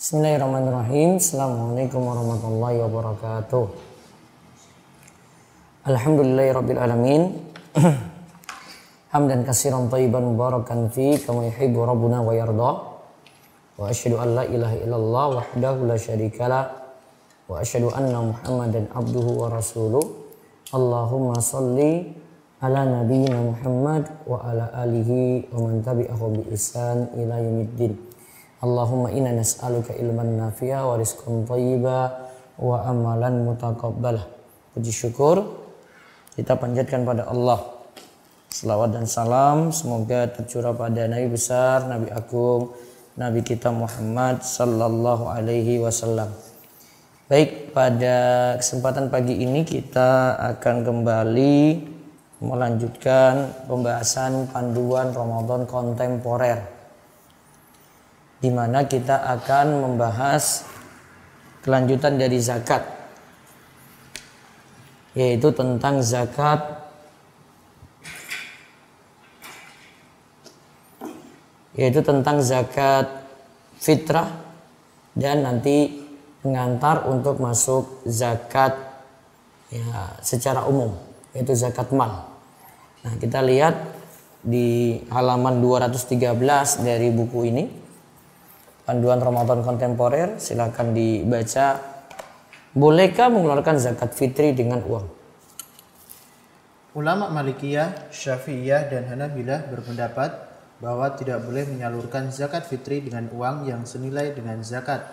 Bismillahirrahmanirrahim. Assalamualaikum warahmatullahi wabarakatuh. Alhamdulillahirabbil alamin. Hamdan katsiran thayyiban mubarakan fi kama yuhibbu rabbuna wa yarda. Wa asyhadu an la ilaha illallah wahdahu la syarikalah wa asyhadu anna Muhammadan abduhu wa rasuluh. Allahumma shalli ala nabiyyina Muhammad wa ala alihi wa man tabi'ahu bi ihsan ila yaumiddin. Allahumma inna nas'aluka ilman nafi'a wa rizqan thayyiba wa amalan mutaqabbalah. Puji syukur kita panjatkan pada Allah. Selawat dan salam semoga tercurah pada Nabi besar, Nabi agung, Nabi kita Muhammad sallallahu alaihi wasallam. Baik, pada kesempatan pagi ini kita akan kembali melanjutkan pembahasan panduan Ramadan kontemporer, di mana kita akan membahas kelanjutan dari zakat, yaitu tentang zakat fitrah dan nanti mengantar untuk masuk zakat ya secara umum, yaitu zakat mal. Nah, kita lihat di halaman 213 dari buku ini, Panduan Ramadan Kontemporer, silakan dibaca. Bolehkah mengeluarkan zakat fitri dengan uang? Ulama Malikiyah, Syafi'iyah, dan Hanabilah berpendapat bahwa tidak boleh menyalurkan zakat fitri dengan uang yang senilai dengan zakat,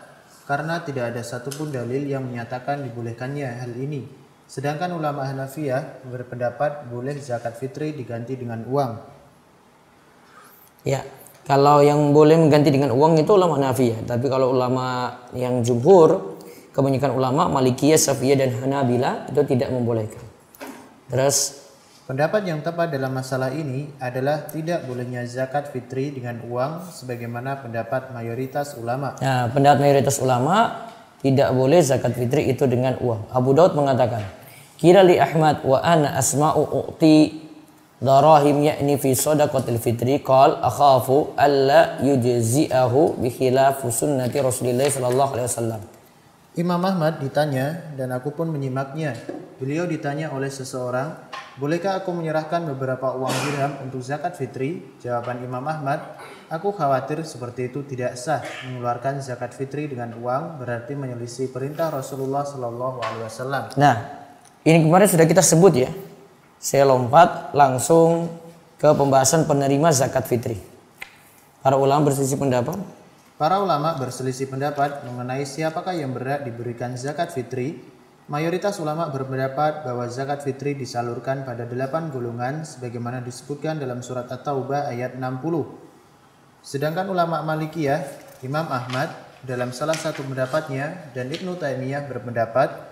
karena tidak ada satupun dalil yang menyatakan dibolehkannya hal ini. Sedangkan ulama Hanafiyah berpendapat boleh zakat fitri diganti dengan uang. Ya, kalau yang boleh mengganti dengan uang itu ulama Hanafiyah, tapi kalau ulama yang jumhur, kebanyakan ulama Malikiyah, Syafi'iyah, dan Hanabilah itu tidak membolehkan. Terus pendapat yang tepat dalam masalah ini adalah tidak bolehnya zakat fitri dengan uang sebagaimana pendapat mayoritas ulama. Nah, pendapat mayoritas ulama tidak boleh zakat fitri itu dengan uang. Abu Daud mengatakan, "Qila li Ahmad wa ana asma'u u'ti darahim yakni fi shadaqatil fitri qal akhafu alla yujzi'ahu bi khilafi sunnati Rasulillah sallallahu alaihi wasallam." Imam Ahmad ditanya dan aku pun menyimaknya. Beliau ditanya oleh seseorang, "Bolehkah aku menyerahkan beberapa uang dirham untuk zakat fitri?" Jawaban Imam Ahmad, "Aku khawatir seperti itu tidak sah. Mengeluarkan zakat fitri dengan uang berarti menyelisih perintah Rasulullah sallallahu alaihi wasallam." Nah, ini kemarin sudah kita sebut ya. Saya lompat langsung ke pembahasan penerima zakat fitri. Para ulama berselisih pendapat. Para ulama berselisih pendapat mengenai siapakah yang berhak diberikan zakat fitri. Mayoritas ulama berpendapat bahwa zakat fitri disalurkan pada 8 golongan sebagaimana disebutkan dalam surat At-Taubah ayat 60. Sedangkan ulama Malikiyah, Imam Ahmad dalam salah satu pendapatnya dan Ibnu Taimiyah berpendapat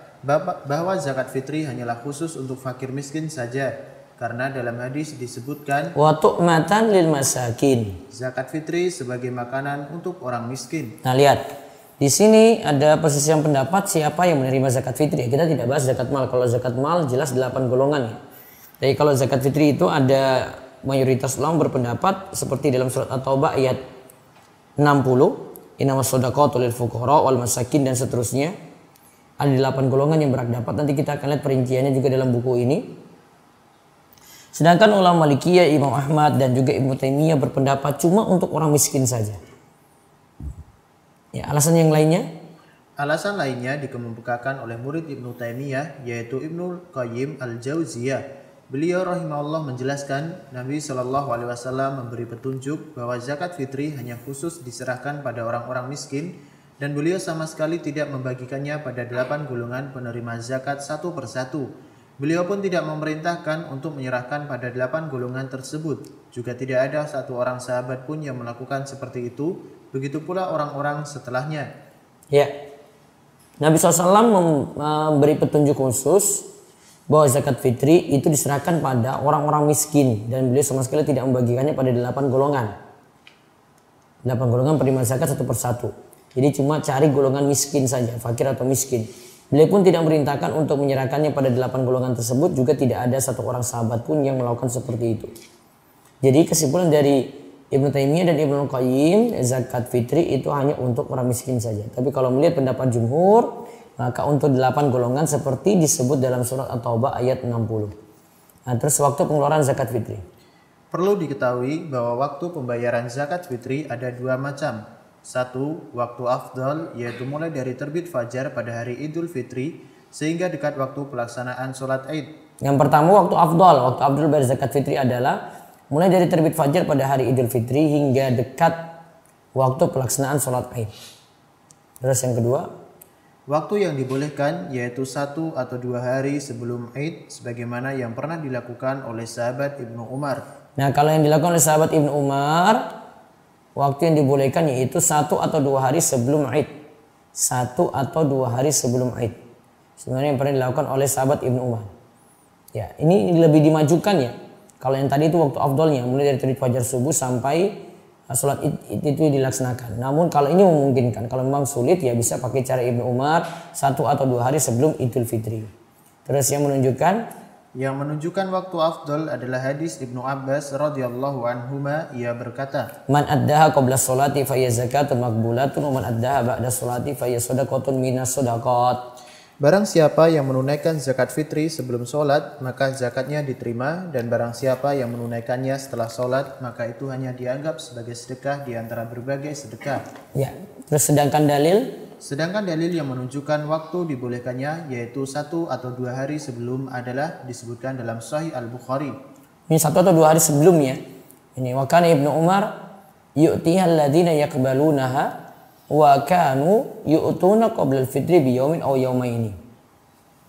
bahwa zakat fitri hanyalah khusus untuk fakir miskin saja, karena dalam hadis disebutkan Wa tu'matan lil masakin. zakat fitri sebagai makanan untuk orang miskin. Nah, lihat. Di sini ada perselisihan pendapat siapa yang menerima zakat fitri. Kita tidak bahas zakat mal. Kalau zakat mal jelas 8 golongan ya. Jadi kalau zakat fitri itu ada mayoritas ulama berpendapat seperti dalam surat At-Taubah ayat 60, innamas shadaqatu lil fuqara wal masakin, dan seterusnya. Ada 8 golongan yang berhak dapat. Nanti kita akan lihat perinciannya juga dalam buku ini. Sedangkan ulama Malikiyah, Imam Ahmad, dan juga Ibnu Taimiyah berpendapat cuma untuk orang miskin saja. Ya, alasan yang lainnya? Alasan lainnya dikemukakan oleh murid Ibnu Taimiyah, yaitu Ibnu Qayyim Al-Jauziyah. Beliau rahimahullah menjelaskan Nabi Shallallahu alaihi wasallam memberi petunjuk bahwa zakat fitri hanya khusus diserahkan pada orang-orang miskin, dan beliau sama sekali tidak membagikannya pada 8 golongan penerima zakat satu persatu. Beliau pun tidak memerintahkan untuk menyerahkan pada 8 golongan tersebut. Juga tidak ada satu orang sahabat pun yang melakukan seperti itu. Begitu pula orang-orang setelahnya. Ya, Nabi SAW memberi petunjuk khusus bahwa zakat fitri itu diserahkan pada orang-orang miskin, dan beliau sama sekali tidak membagikannya pada 8 golongan. 8 golongan penerima zakat satu persatu. Jadi cuma cari golongan miskin saja, fakir atau miskin. Beliau pun tidak memerintahkan untuk menyerahkannya pada 8 golongan tersebut. Juga tidak ada satu orang sahabat pun yang melakukan seperti itu. Jadi kesimpulan dari Ibnu Taimiyah dan Ibnu Qayyim, zakat fitri itu hanya untuk orang miskin saja. Tapi kalau melihat pendapat jumhur, maka untuk 8 golongan seperti disebut dalam surat At-Taubah ayat 60. Nah, terus waktu pengeluaran zakat fitri. Perlu diketahui bahwa waktu pembayaran zakat fitri ada 2 macam. Satu, waktu afdal, yaitu mulai dari terbit fajar pada hari Idul Fitri sehingga dekat waktu pelaksanaan sholat Id. Yang pertama waktu afdal. Waktu afdal bayar zakat fitri adalah mulai dari terbit fajar pada hari Idul Fitri hingga dekat waktu pelaksanaan sholat Id. Terus yang kedua, waktu yang dibolehkan yaitu 1 atau 2 hari sebelum Id sebagaimana yang pernah dilakukan oleh sahabat Ibnu Umar. Nah, kalau yang dilakukan oleh sahabat Ibnu Umar, waktu yang dibolehkan yaitu 1 atau 2 hari sebelum Id. 1 atau 2 hari sebelum Id. Sebenarnya yang pernah dilakukan oleh sahabat Ibnu Umar. Ya, ini lebih dimajukan ya. Kalau yang tadi itu waktu afdolnya mulai dari terbit fajar subuh sampai sholat Id itu dilaksanakan. Namun kalau ini memungkinkan, kalau memang sulit ya bisa pakai cara Ibnu Umar 1 atau 2 hari sebelum Idul Fitri. Terus yang menunjukkan waktu afdol adalah hadis Ibnu Abbas radhiyallahu anhuma, ia berkata, "Man addaha qabla sholati fa hiya zakatun maqbulatun wa man addaha ba'da sholati fa hiya shadaqatun minas shadaqat." barang siapa yang menunaikan zakat fitri sebelum sholat, maka zakatnya diterima, dan barang siapa yang menunaikannya setelah sholat, maka itu hanya dianggap sebagai sedekah di antara berbagai sedekah. Ya, terus sedangkan dalil yang menunjukkan waktu dibolehkannya yaitu 1 atau 2 hari sebelum adalah disebutkan dalam Sahih Al-Bukhari. Ini 1 atau 2 hari sebelumnya. Ini wa kana Ibnu Umar yu'tiha alladziina yaqbalunaha wa kanu yu'tuna qabla al-fitri bi yaumin aw yaumaini.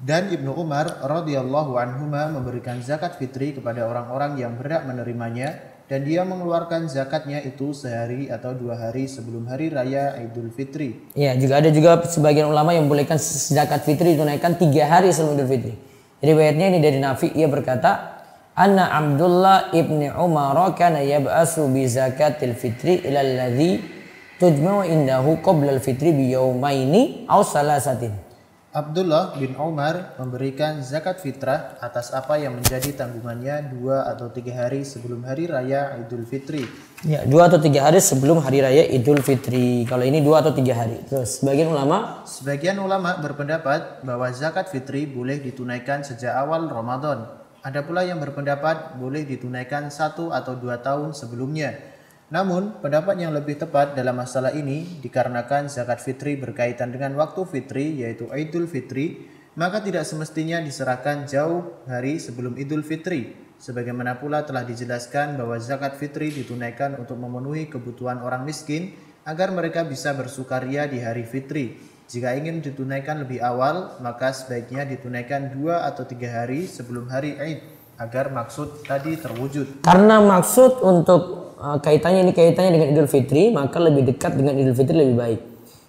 Dan Ibnu Umar radhiyallahu anhuma memberikan zakat fitri kepada orang-orang yang berhak menerimanya, dan dia mengeluarkan zakatnya itu sehari atau 2 hari sebelum hari raya Idul Fitri. Ya, juga ada sebagian ulama yang membolehkan zakat fitri ditunaikan 3 hari sebelum Idul Fitri. Jadi riwayatnya ini dari Nafi, ia berkata, "Anna Abdullah ibni Umar kana yab'asu bi zakatil fitri ila alladhi tujma'u indahu qabla al-fitri bi yaumaini aw salasatin." Abdullah bin Umar memberikan zakat fitrah atas apa yang menjadi tanggungannya 2 atau 3 hari sebelum hari raya Idul Fitri. Ya, 2 atau 3 hari sebelum hari raya Idul Fitri. Kalau ini 2 atau 3 hari. Terus sebagian ulama berpendapat bahwa zakat fitri boleh ditunaikan sejak awal Ramadan. Ada pula yang berpendapat boleh ditunaikan 1 atau 2 tahun sebelumnya. Namun, pendapat yang lebih tepat dalam masalah ini dikarenakan zakat fitri berkaitan dengan waktu fitri yaitu Idul Fitri, maka tidak semestinya diserahkan jauh hari sebelum Idul Fitri. Sebagaimana pula telah dijelaskan bahwa zakat fitri ditunaikan untuk memenuhi kebutuhan orang miskin agar mereka bisa bersukaria di hari fitri. Jika ingin ditunaikan lebih awal, maka sebaiknya ditunaikan 2 atau 3 hari sebelum hari Id agar maksud tadi terwujud. Karena maksud untuk kaitannya dengan Idul Fitri, maka lebih dekat dengan Idul Fitri lebih baik.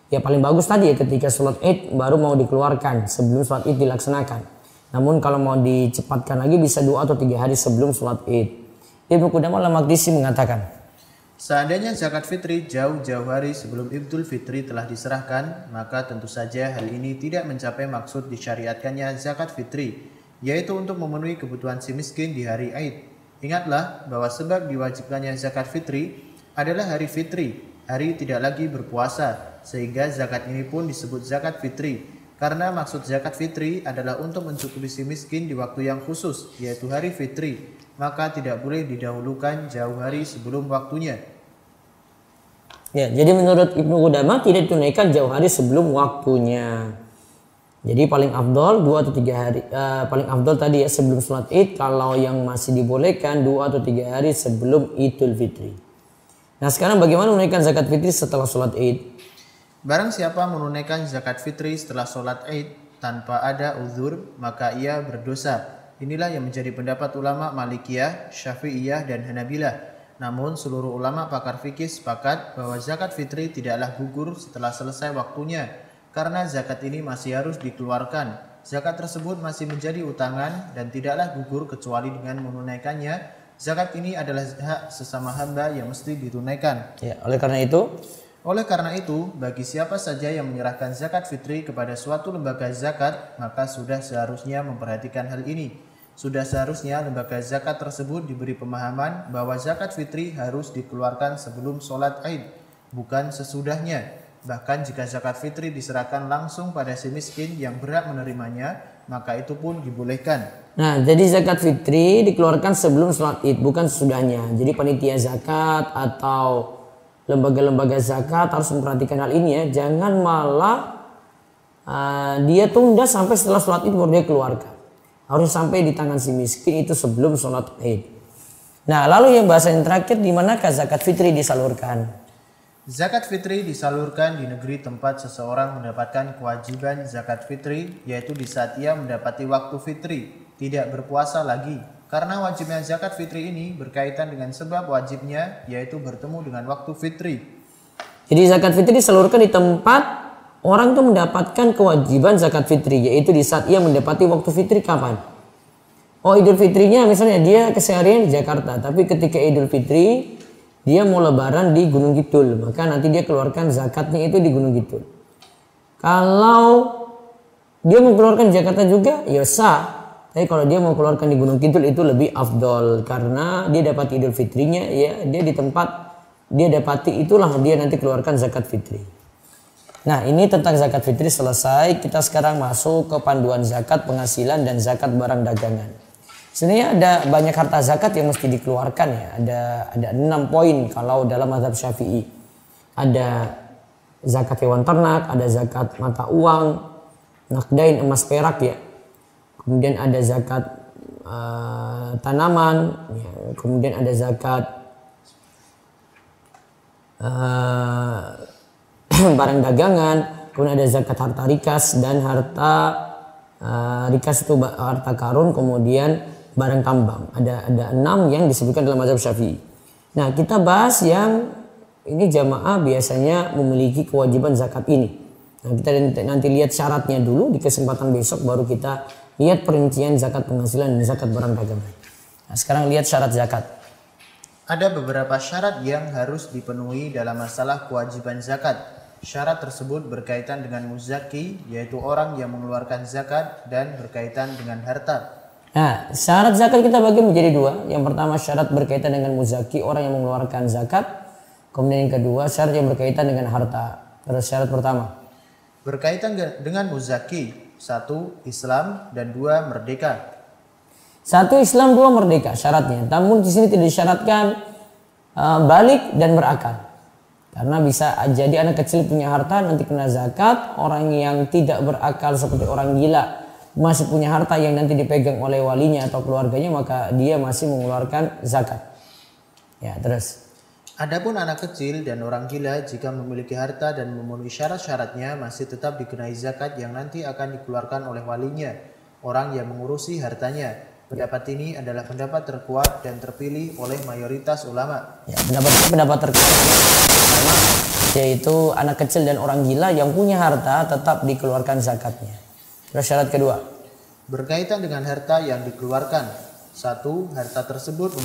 Ya paling bagus tadi ya ketika sholat Id baru mau dikeluarkan sebelum sholat Id dilaksanakan. Namun kalau mau dicepatkan lagi bisa 2 atau 3 hari sebelum sholat Id. Ibnu Qudamah al-Maqdisi mengatakan, seandainya zakat fitri jauh-jauh hari sebelum Idul Fitri telah diserahkan, maka tentu saja hal ini tidak mencapai maksud disyariatkannya zakat fitri, yaitu untuk memenuhi kebutuhan si miskin di hari Id. Ingatlah bahwa sebab diwajibkannya zakat fitri adalah hari fitri, hari tidak lagi berpuasa, sehingga zakat ini pun disebut zakat fitri. Karena maksud zakat fitri adalah untuk mencukupi si miskin di waktu yang khusus, yaitu hari fitri, maka tidak boleh didahulukan jauh hari sebelum waktunya. Ya, jadi menurut Ibnu Qudamah tidak ditunaikan jauh hari sebelum waktunya. Jadi paling afdol 2 atau 3 hari, paling afdol tadi ya sebelum sholat Id. Kalau yang masih dibolehkan 2 atau 3 hari sebelum Idul Fitri. Nah sekarang bagaimana menunaikan zakat fitri setelah sholat Id? Barang siapa menunaikan zakat fitri setelah sholat Id tanpa ada uzur, maka ia berdosa. Inilah yang menjadi pendapat ulama Malikiyah, Syafi'iyah, dan Hanabilah. Namun seluruh ulama pakar fikih sepakat bahwa zakat fitri tidaklah gugur setelah selesai waktunya. Karena zakat ini masih harus dikeluarkan. Zakat tersebut masih menjadi utangan dan tidaklah gugur kecuali dengan menunaikannya. Zakat ini adalah hak sesama hamba yang mesti ditunaikan. Ya, oleh karena itu, bagi siapa saja yang menyerahkan zakat fitri kepada suatu lembaga zakat, maka sudah seharusnya memperhatikan hal ini. Sudah seharusnya lembaga zakat tersebut diberi pemahaman bahwa zakat fitri harus dikeluarkan sebelum sholat Id, bukan sesudahnya. Bahkan jika zakat fitri diserahkan langsung pada si miskin yang berhak menerimanya, maka itu pun dibolehkan. Nah, jadi zakat fitri dikeluarkan sebelum sholat Id, bukan sesudahnya. Jadi panitia zakat atau lembaga-lembaga zakat harus memperhatikan hal ini ya. Jangan malah dia tunda sampai setelah sholat Id baru dia keluarkan. Harus sampai di tangan si miskin itu sebelum sholat Id. Nah, lalu yang bahasa yang terakhir, di manakah zakat fitri disalurkan? Zakat fitri disalurkan di negeri tempat seseorang mendapatkan kewajiban zakat fitri, yaitu di saat ia mendapati waktu fitri, tidak berpuasa lagi. Karena wajibnya zakat fitri ini berkaitan dengan sebab wajibnya, yaitu bertemu dengan waktu fitri. Jadi zakat fitri disalurkan di tempat orang itu mendapatkan kewajiban zakat fitri, yaitu di saat ia mendapati waktu fitri kapan? Oh, Idul Fitrinya misalnya dia keseharian di Jakarta, tapi ketika Idul Fitri dia mau lebaran di Gunung Kidul, maka nanti dia keluarkan zakatnya itu di Gunung Kidul. Kalau dia mau keluarkan di Jakarta juga, ya sah. Tapi kalau dia mau keluarkan di Gunung Kidul itu lebih afdol, karena dia dapat Idul Fitrinya, ya dia di tempat dia dapati itulah dia nanti keluarkan zakat fitri. Nah, ini tentang zakat fitri selesai. Kita sekarang masuk ke panduan zakat penghasilan dan zakat barang dagangan. Sebenarnya ada banyak harta zakat yang mesti dikeluarkan ya. Ada 6 poin kalau dalam mazhab Syafi'i. Ada zakat hewan ternak, ada zakat mata uang, nakdain emas perak ya. Kemudian ada zakat tanaman, ya. Kemudian ada zakat barang dagangan, kemudian ada zakat harta rikas dan harta rikas itu harta karun, kemudian barang tambang. Ada 6 yang disebutkan dalam mazhab Syafi'i. Nah, kita bahas yang ini jamaah biasanya memiliki kewajiban zakat ini. Nah, kita nanti lihat syaratnya dulu, di kesempatan besok baru kita lihat perincian zakat penghasilan dan zakat barang dagangan. Nah, sekarang lihat syarat zakat. Ada beberapa syarat yang harus dipenuhi dalam masalah kewajiban zakat. Syarat tersebut berkaitan dengan muzaki, yaitu orang yang mengeluarkan zakat, dan berkaitan dengan harta. Nah, syarat zakat kita bagi menjadi 2. Yang pertama syarat berkaitan dengan muzaki, orang yang mengeluarkan zakat. Kemudian yang kedua syarat yang berkaitan dengan harta. Terus syarat pertama Berkaitan dengan muzaki, 1. Islam, dan 2. Merdeka. 1 Islam, 2 merdeka syaratnya. Namun di sini tidak disyaratkan balik dan berakal. Karena bisa jadi anak kecil punya harta nanti kena zakat, orang yang tidak berakal seperti orang gila masih punya harta yang nanti dipegang oleh walinya atau keluarganya, maka dia masih mengeluarkan zakat. Ya, terus. Adapun anak kecil dan orang gila jika memiliki harta dan memenuhi syarat-syaratnya masih tetap dikenai zakat yang nanti akan dikeluarkan oleh walinya, orang yang mengurusi hartanya. Pendapat ini adalah pendapat terkuat dan terpilih oleh mayoritas ulama. Ya, pendapat terkuat yaitu anak kecil dan orang gila yang punya harta tetap dikeluarkan zakatnya. Terus syarat kedua. Berkaitan dengan harta yang dikeluarkan. 1. Harta tersebut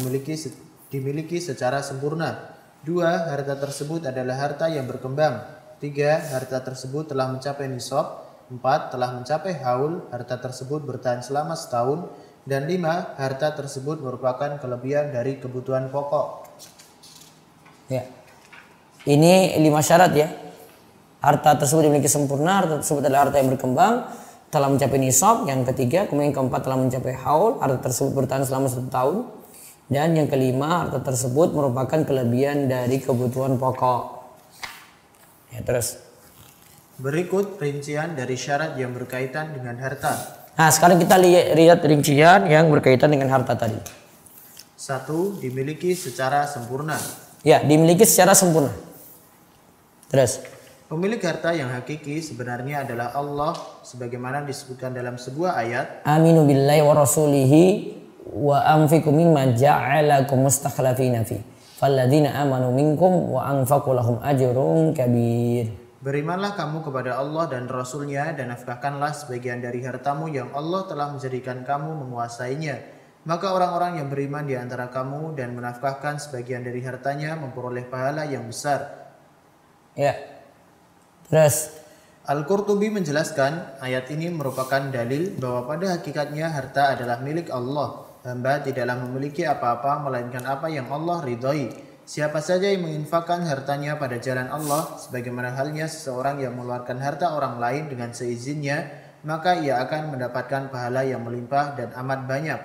dimiliki secara sempurna. 2. Harta tersebut adalah harta yang berkembang. 3. Harta tersebut telah mencapai nisab. 4. Telah mencapai haul, harta tersebut bertahan selama setahun. Dan 5. Harta tersebut merupakan kelebihan dari kebutuhan pokok. Ya. Ini 5 syarat ya. Harta tersebut dimiliki sempurna, harta tersebut adalah harta yang berkembang, telah mencapai nisab. Yang ketiga, kemudian yang keempat telah mencapai haul, harta tersebut bertahan selama 1 tahun. Dan yang kelima, harta tersebut merupakan kelebihan dari kebutuhan pokok. Ya, terus. Berikut rincian dari syarat yang berkaitan dengan harta. Nah, sekarang kita lihat rincian yang berkaitan dengan harta tadi. 1. Dimiliki secara sempurna. Ya, dimiliki secara sempurna. Terus. Pemilik harta yang hakiki sebenarnya adalah Allah, sebagaimana disebutkan dalam sebuah ayat. Aminu billahi wa rasulihi wa anfiqu mimma ja'alakum mustakhlafina fi. Falladzina amanu minkum wa anfaqu lahum ajrun kabir. Berimanlah kamu kepada Allah dan Rasul-Nya dan nafkahkanlah sebagian dari hartamu yang Allah telah menjadikan kamu menguasainya. Maka orang-orang yang beriman di antara kamu dan menafkahkan sebagian dari hartanya memperoleh pahala yang besar. Ya. Terus Al-Qurtubi menjelaskan ayat ini merupakan dalil bahwa pada hakikatnya harta adalah milik Allah. Hamba tidaklah memiliki apa-apa melainkan apa yang Allah ridhoi. Siapa saja yang menginfakkan hartanya pada jalan Allah, sebagaimana halnya seseorang yang mengeluarkan harta orang lain dengan seizinnya, maka ia akan mendapatkan pahala yang melimpah dan amat banyak.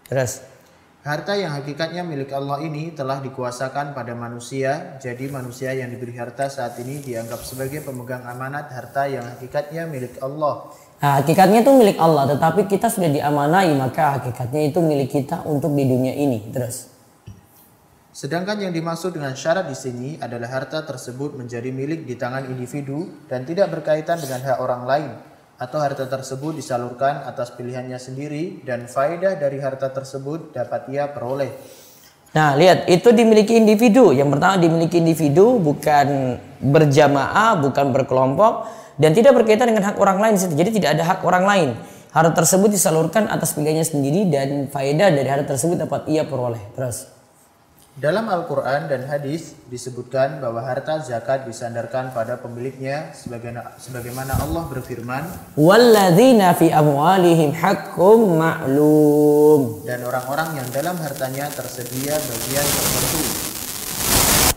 Terus. Harta yang hakikatnya milik Allah ini telah dikuasakan pada manusia, jadi manusia yang diberi harta saat ini dianggap sebagai pemegang amanat harta yang hakikatnya milik Allah. Nah, hakikatnya itu milik Allah, tetapi kita sudah diamanai, maka hakikatnya itu milik kita untuk di dunia ini. Terus. Sedangkan yang dimaksud dengan syarat di sini adalah harta tersebut menjadi milik di tangan individu dan tidak berkaitan dengan hak orang lain, atau harta tersebut disalurkan atas pilihannya sendiri dan faedah dari harta tersebut dapat ia peroleh. Nah, lihat, itu dimiliki individu. Yang pertama dimiliki individu, bukan berjamaah, bukan berkelompok, dan tidak berkaitan dengan hak orang lain. Jadi tidak ada hak orang lain. Harta tersebut disalurkan atas pilihannya sendiri dan faedah dari harta tersebut dapat ia peroleh. Terus. Dalam Al-Quran dan hadis disebutkan bahwa harta zakat disandarkan pada pemiliknya sebagaimana Allah berfirman, "Walladzina fi amwalihim haqqum ma'lum." Dan orang-orang yang dalam hartanya tersedia bagian tertentu.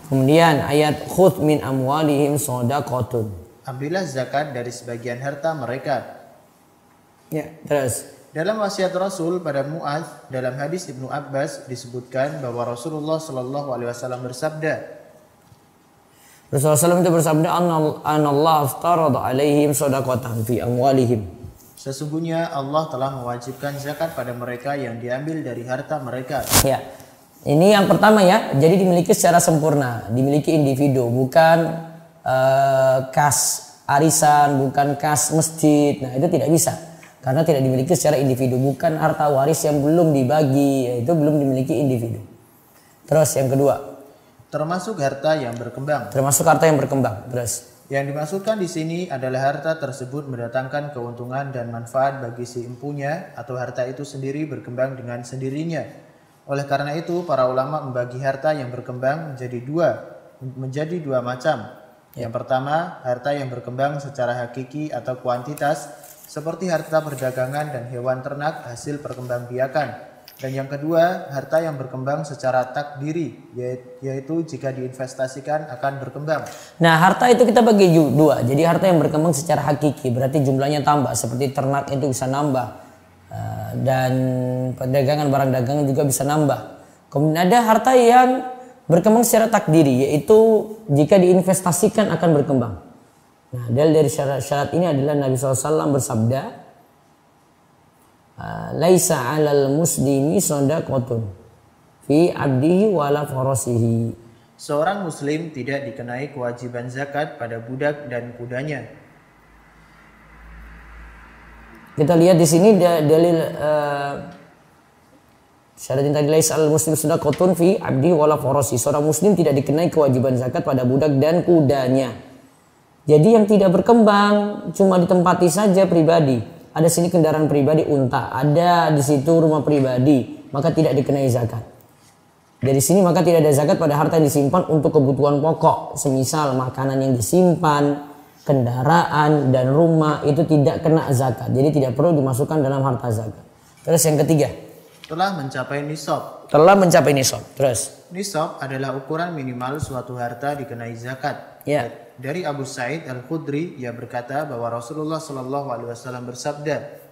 Kemudian ayat khudz min amwalihim shadaqatun. Ambillah zakat dari sebagian harta mereka. Ya, terus. Dalam wasiat Rasul pada Mu'adz dalam hadis Ibnu Abbas disebutkan bahwa Rasulullah Shallallahu Alaihi Wasallam bersabda, Rasulullah SAW itu bersabda, "Anallah aftarada alaihim shadaqatan fi amwalihim." Sesungguhnya Allah telah mewajibkan zakat pada mereka yang diambil dari harta mereka. Ya, ini yang pertama ya. Jadi dimiliki secara sempurna, dimiliki individu, bukan kas arisan, bukan kas masjid. Nah, itu tidak bisa. Karena tidak dimiliki secara individu, bukan harta waris yang belum dibagi, itu belum dimiliki individu. Terus yang kedua, termasuk harta yang berkembang. Termasuk harta yang berkembang. Terus. Yang dimaksudkan di sini adalah harta tersebut mendatangkan keuntungan dan manfaat bagi si empunya atau harta itu sendiri berkembang dengan sendirinya. Oleh karena itu, para ulama membagi harta yang berkembang menjadi dua macam. Yang pertama, harta yang berkembang secara hakiki atau kuantitas, seperti harta perdagangan dan hewan ternak hasil perkembangbiakan. Dan yang kedua, harta yang berkembang secara takdiri, yaitu jika diinvestasikan akan berkembang. Nah, harta itu kita bagi dua. Jadi harta yang berkembang secara hakiki, berarti jumlahnya tambah. Seperti ternak itu bisa nambah. Dan perdagangan barang dagangan juga bisa nambah. Kemudian ada harta yang berkembang secara takdiri, yaitu jika diinvestasikan akan berkembang. Nah, dari syarat ini adalah Nabi SAW bersabda, "Laisa 'alal muslimi shadaqatun fi 'abdihi wala farasihi." Seorang muslim tidak dikenai kewajiban zakat pada budak dan kudanya. Kita lihat di sini dalil syarat yang tadi, laisa 'alal muslimi shadaqatun fi 'abdihi wala farasihi. Seorang muslim tidak dikenai kewajiban zakat pada budak dan kudanya. Jadi yang tidak berkembang cuma ditempati saja pribadi. Ada sini kendaraan pribadi unta, ada di situ rumah pribadi, maka tidak dikenai zakat. Dari sini maka tidak ada zakat pada harta yang disimpan untuk kebutuhan pokok, semisal makanan yang disimpan, kendaraan dan rumah itu tidak kena zakat. Jadi tidak perlu dimasukkan dalam harta zakat. Terus yang ketiga, telah mencapai nisab. Telah mencapai nisab. Terus. Nisab adalah ukuran minimal suatu harta dikenai zakat. Ya. Dari Abu Sa'id Al-Khudri, ia berkata bahwa Rasulullah Shallallahu Alaihi Wasallam bersabda,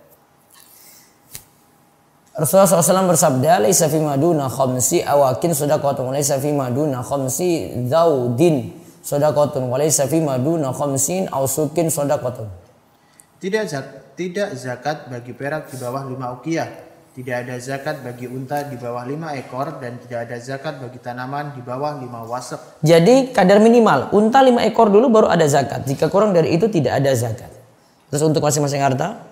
Rasulullah SAW bersabda, "Laisa fi maduna khamsi awakin shadaqatun, wa laisa fi maduna khamsi zaudin shadaqatun, wa laisa fi maduna khamsin ausukin shadaqatun." Tidak zakat bagi perak di bawah 5 uqiyah. Tidak ada zakat bagi unta di bawah 5 ekor dan tidak ada zakat bagi tanaman di bawah 5 wasek. Jadi kadar minimal unta 5 ekor dulu baru ada zakat. Jika kurang dari itu tidak ada zakat. Terus untuk masing-masing harta?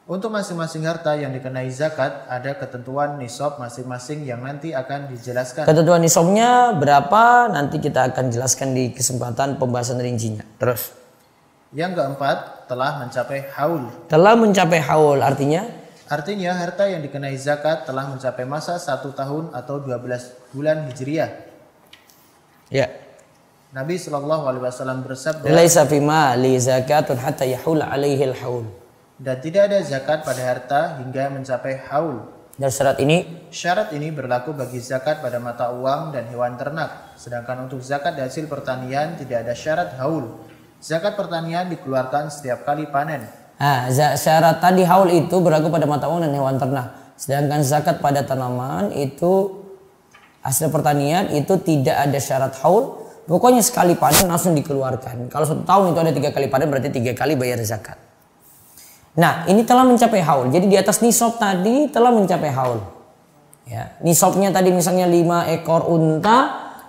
Untuk masing-masing harta yang dikenai zakat ada ketentuan nisab masing-masing yang nanti akan dijelaskan. Ketentuan nisabnya berapa nanti kita akan jelaskan di kesempatan pembahasan rincinya. Terus. Yang keempat, telah mencapai haul. Telah mencapai haul artinya? Artinya harta yang dikenai zakat telah mencapai masa 1 tahun atau 12 bulan Hijriah. Ya. Nabi Shallallahu Alaihi Wasallam bersabda, Laisa fima li zakatun hatta yahul alaihi al-haul. dan tidak ada zakat pada harta hingga mencapai haul. Dan Syarat ini berlaku bagi zakat pada mata uang dan hewan ternak. Sedangkan untuk zakat hasil pertanian tidak ada syarat haul. Zakat pertanian dikeluarkan setiap kali panen. Syarat tadi haul itu berlaku pada mata uang dan hewan ternak. Sedangkan zakat pada tanaman itu hasil pertanian itu tidak ada syarat haul. Pokoknya sekali panen langsung dikeluarkan. Kalau 1 tahun itu ada 3 kali panen, berarti 3 kali bayar zakat. Nah, ini telah mencapai haul. Jadi di atas nisab tadi telah mencapai haul. Ya, nisabnya tadi misalnya 5 ekor unta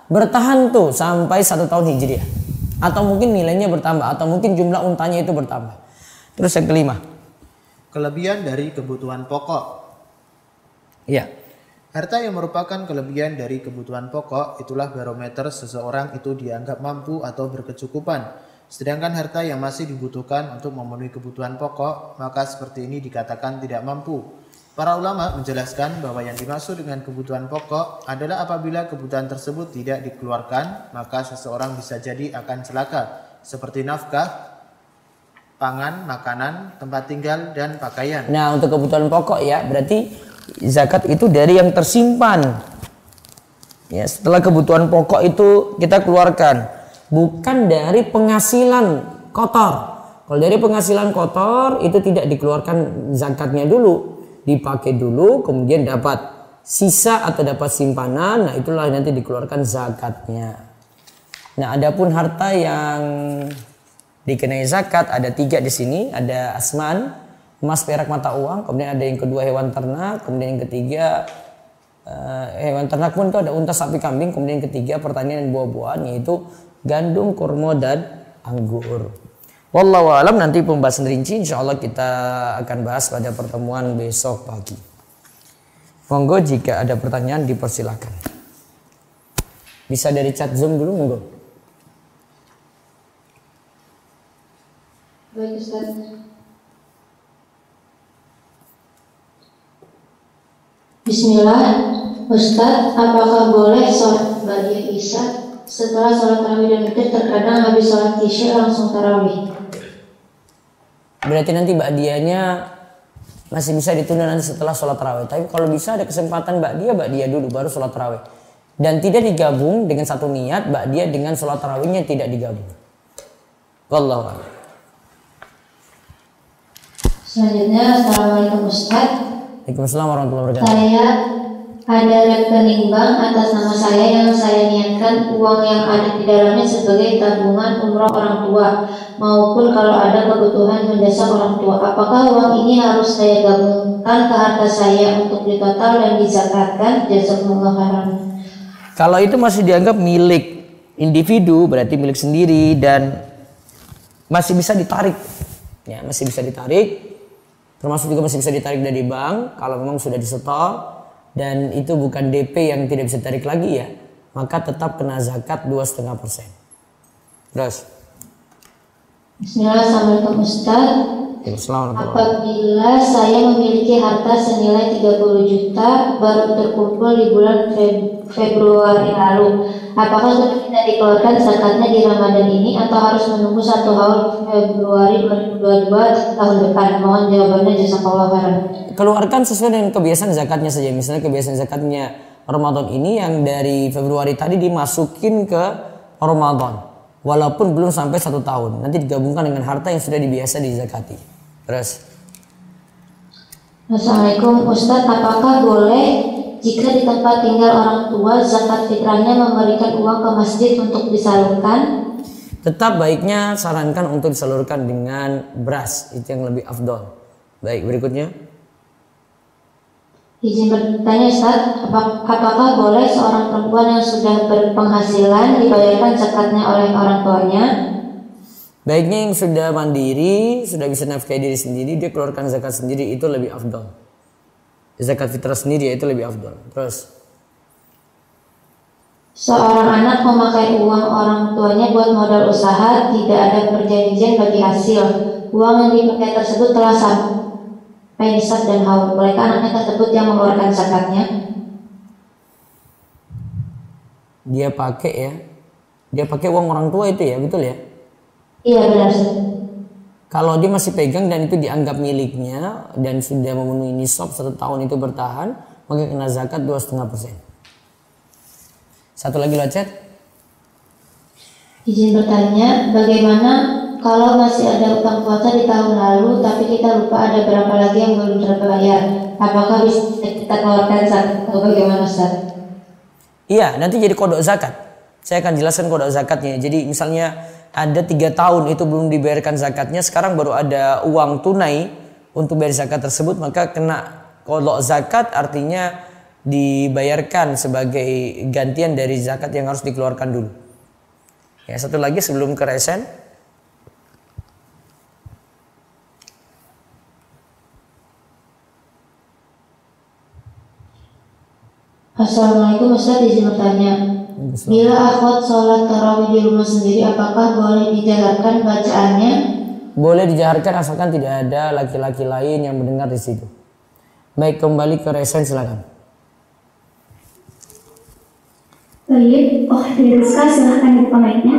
bertahan tuh sampai 1 tahun Hijriah. Atau mungkin nilainya bertambah, atau mungkin jumlah untanya itu bertambah. Terus yang kelima, kelebihan dari kebutuhan pokok. Ya. Harta yang merupakan kelebihan dari kebutuhan pokok itulah barometer seseorang itu dianggap mampu atau berkecukupan. Sedangkan harta yang masih dibutuhkan untuk memenuhi kebutuhan pokok, maka seperti ini dikatakan tidak mampu. Para ulama menjelaskan bahwa yang dimaksud dengan kebutuhan pokok adalah apabila kebutuhan tersebut tidak dikeluarkan, maka seseorang bisa jadi akan celaka, seperti nafkah, pangan, makanan, tempat tinggal, dan pakaian. Nah, untuk kebutuhan pokok ya, berarti zakat itu dari yang tersimpan. Ya, setelah kebutuhan pokok itu kita keluarkan. Bukan dari penghasilan kotor. Kalau dari penghasilan kotor itu tidak dikeluarkan zakatnya dulu. Dipakai dulu kemudian dapat sisa atau dapat simpanan. Nah itulah nanti dikeluarkan zakatnya. Nah adapun harta yang dikenai zakat ada 3 di sini. Ada asman, emas, perak, mata uang. Kemudian ada yang kedua hewan ternak. Kemudian yang ketiga hewan ternak pun itu ada unta, sapi, kambing. Kemudian yang ketiga pertanian dan buah-buahan, yaitu gandum, kurma, dan anggur. Wallahu alam, nanti pembahasan rinci insyaallah kita akan bahas pada pertemuan besok pagi. Monggo jika ada pertanyaan dipersilakan. Bisa dari chat Zoom dulu, monggo. Baik Ustaz. Bismillah. Ustaz, apakah boleh sholat ba'da isya setelah sholat tarawih dan witir? Terkadang habis sholat isya langsung tarawih. Berarti nanti ba'diyahnya masih bisa ditunda nanti setelah sholat tarawih. Tapi kalau bisa ada kesempatan ba'diyah dulu baru sholat tarawih. Dan tidak digabung dengan satu niat, ba'diyah dengan sholat tarawihnya tidak digabung. Wallahu a'lam. Selanjutnya, Assalamualaikum Ustaz. Waalaikumsalam warahmatullahi wabarakatuh. Saya ada rekening bank atas nama saya yang saya niatkan uang yang ada di dalamnya sebagai tabungan umroh orang tua maupun kalau ada kebutuhan mendesak orang tua. Apakah uang ini harus saya gabungkan ke harta saya untuk ditotal dan dizakatkan? Jazakumullah khairan. Kalau itu masih dianggap milik individu, berarti milik sendiri dan masih bisa ditarik. Ya, masih bisa ditarik. Termasuk juga masih bisa ditarik dari bank kalau memang sudah disetor dan itu bukan DP yang tidak bisa ditarik lagi ya, maka tetap kena zakat 2,5%. Terus. Bismillah, Assalamualaikum Ustaz. Apabila saya memiliki harta senilai 30 juta baru terkumpul di bulan Februari lalu, apakah sudah bisa dikeluarkan zakatnya di Ramadan ini atau harus menunggu 1 haul Februari 2022 tahun depan? Mohon jawabannya, jazakallahu khairan. Keluarkan sesuai dengan kebiasaan zakatnya saja. Misalnya kebiasaan zakatnya Ramadan ini yang dari Februari tadi dimasukin ke Ramadan, walaupun belum sampai 1 tahun. Nanti digabungkan dengan harta yang sudah dibiasa dizakati. Terus. Assalamualaikum Ustadz, apakah boleh jika di tempat tinggal orang tua zakat fitrahnya memberikan uang ke masjid untuk disalurkan? Tetap baiknya sarankan untuk disalurkan dengan beras, itu yang lebih afdol. Baik, berikutnya. Izin bertanya Ustaz, apakah boleh seorang perempuan yang sudah berpenghasilan dibayarkan zakatnya oleh orang tuanya? Baiknya yang sudah mandiri, sudah bisa nafkahi diri sendiri, dia keluarkan zakat sendiri, itu lebih afdol. Zakat fitrah sendiri itu lebih afdol. Terus. Seorang anak memakai uang orang tuanya buat modal usaha, tidak ada perjanjian bagi hasil. Uang yang dipakai tersebut telah sampai nisab dan haul. Bolehkah anaknya tersebut yang mengeluarkan zakatnya? Dia pakai ya, Dia pakai uang orang tua itu ya, betul ya? Iya benar Ustaz. Kalau dia masih pegang dan itu dianggap miliknya dan sudah memenuhi nisab 1 tahun itu bertahan, maka kena zakat 2,5%. Satu lagi loh Chat. Izin bertanya, bagaimana kalau masih ada utang puasa di tahun lalu tapi kita lupa ada berapa lagi yang belum terbayar? Apakah bisa kita keluarkan zakat atau bagaimana Ustaz? Iya, nanti jadi kodok zakat. Saya akan jelaskan kodok zakatnya. Jadi misalnya ada 3 tahun itu belum dibayarkan zakatnya, sekarang baru ada uang tunai untuk bayar zakat tersebut, maka kena kodok zakat, artinya dibayarkan sebagai gantian dari zakat yang harus dikeluarkan dulu. Ya, satu lagi sebelum ke resen. Assalamualaikum Ustaz, izin bertanya. Bila akhwat sholat tarawih di rumah sendiri, apakah boleh dijaharkan bacaannya? Boleh dijaharkan asalkan tidak ada laki-laki lain yang mendengar di situ. Baik, kembali ke resen silakan. Baik, Rizka silahkan dibuka mic-nya.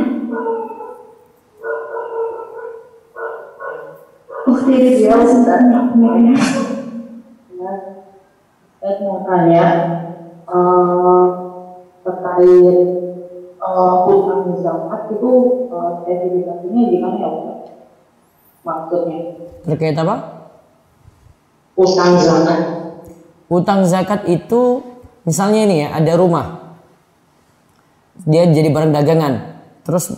Rizka silahkan dibuka mic-nya. Saya mau tanya terkait hutang zakat itu sertifikasinya gimana ya Ustaz? Maksudnya Terkait apa? hutang zakat. Utang zakat itu misalnya ini ya, ada rumah, dia jadi barang dagangan, terus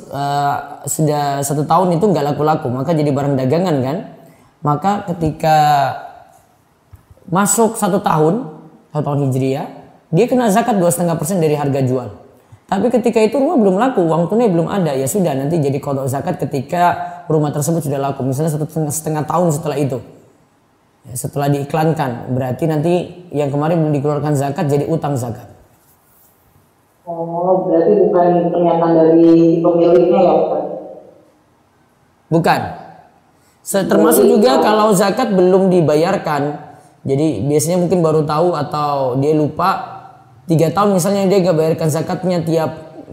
sudah 1 tahun itu nggak laku-laku, maka jadi barang dagangan kan, maka ketika masuk 1 tahun hijriah, dia kena zakat 2,5% dari harga jual. Tapi ketika itu rumah belum laku, uang tunai belum ada, ya sudah nanti jadi kodok zakat ketika rumah tersebut sudah laku, misalnya 1,5 tahun setelah itu. Ya, setelah diiklankan, berarti nanti yang kemarin belum dikeluarkan zakat jadi utang zakat. Oh, berarti bukan pernyataan dari pemiliknya ya Ustaz? Bukan. Termasuk juga kalau zakat belum dibayarkan. Jadi biasanya mungkin baru tahu atau dia lupa 3 tahun misalnya dia gak bayarkan zakatnya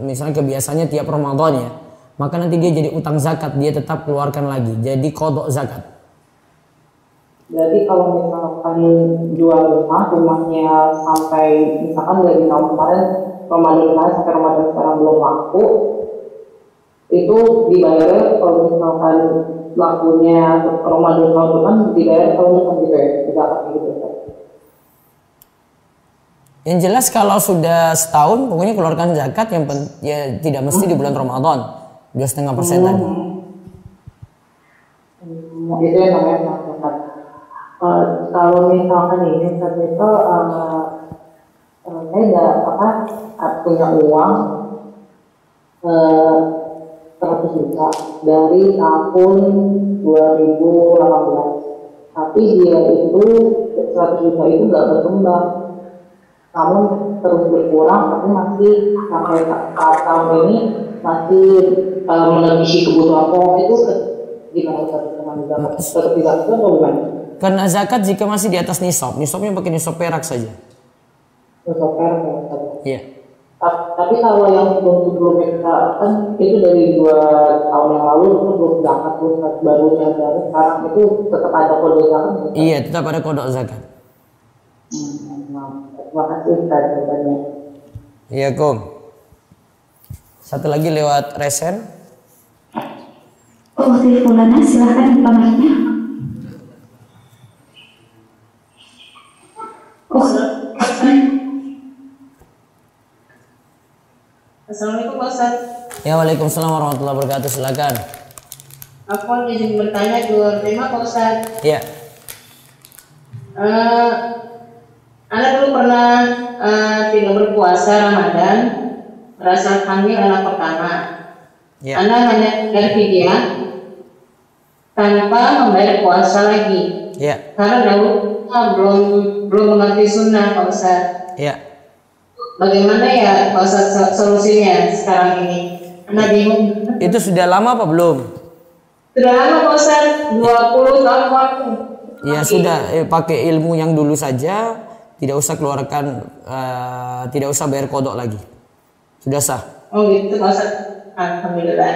misalnya kebiasaannya tiap Ramadan ya. Maka nanti dia jadi utang zakat, dia tetap keluarkan lagi. Jadi kodok zakat. Berarti kalau misalkan jual rumahnya sampai misalkan dari tahun kemarin Ramadan kemarin sampai Ramadan sekarang belum laku, itu dibayar kalau misalkan lakunya Ramadan tahun depan dibayar tahun depan gitu ya, zakat gitu ya. Yang jelas kalau sudah setahun pokoknya keluarkan zakat, yang ya tidak mesti di bulan Ramadan 2,5% tadi. Itu yang namanya zakat. Kalau misalkan ini saya punya uang 100 juta dari tahun 2018, tapi dia itu 100 juta itu nggak berkembang, namun terus berkurang, tapi masih sampai saat tahun ini masih melebihi kebutuhan pokok. Itu gimana Ustaz? Seperti itu atau bagaimana? Karena zakat jika masih di atas nisab, nisabnya pakai nisab perak saja. Nisab perak ya Ustaz? Iya. Tapi kalau yang belum kita kan itu dari 2 tahun yang lalu itu belum zakat, terus barunya dari sekarang itu tetap ada kode zakat. Iya, tetap ada kodok zakat. Terima kasih Ustaz jawabannya. Iya, Kom. Satu lagi lewat resen. Fulana silahkan buka mic-nya. Assalamualaikum Pak Ustaz. Ya, waalaikumsalam warahmatullahi wabarakatuh. Silakan. Aku izin bertanya 2 tema Pak Ustaz. Ya. Anak dulu pernah tidak berpuasa Ramadan, merasa hamil anak pertama. Ya. Anak hanya bayar fidyah tanpa membayar puasa lagi. Ya. Karena dahulu belum mengerti sunnah Pak Ustaz. Ya. Bagaimana ya Pak Ustaz solusinya sekarang ini? Anak bingung. Itu sudah lama apa belum? Sudah lama Pak Ustaz, 20 tahun waktu. Ya sudah, pakai ilmu yang dulu saja, tidak usah keluarkan, tidak usah bayar kodok lagi. Sudah sah. Oh gitu Pak Ustaz. Alhamdulillah.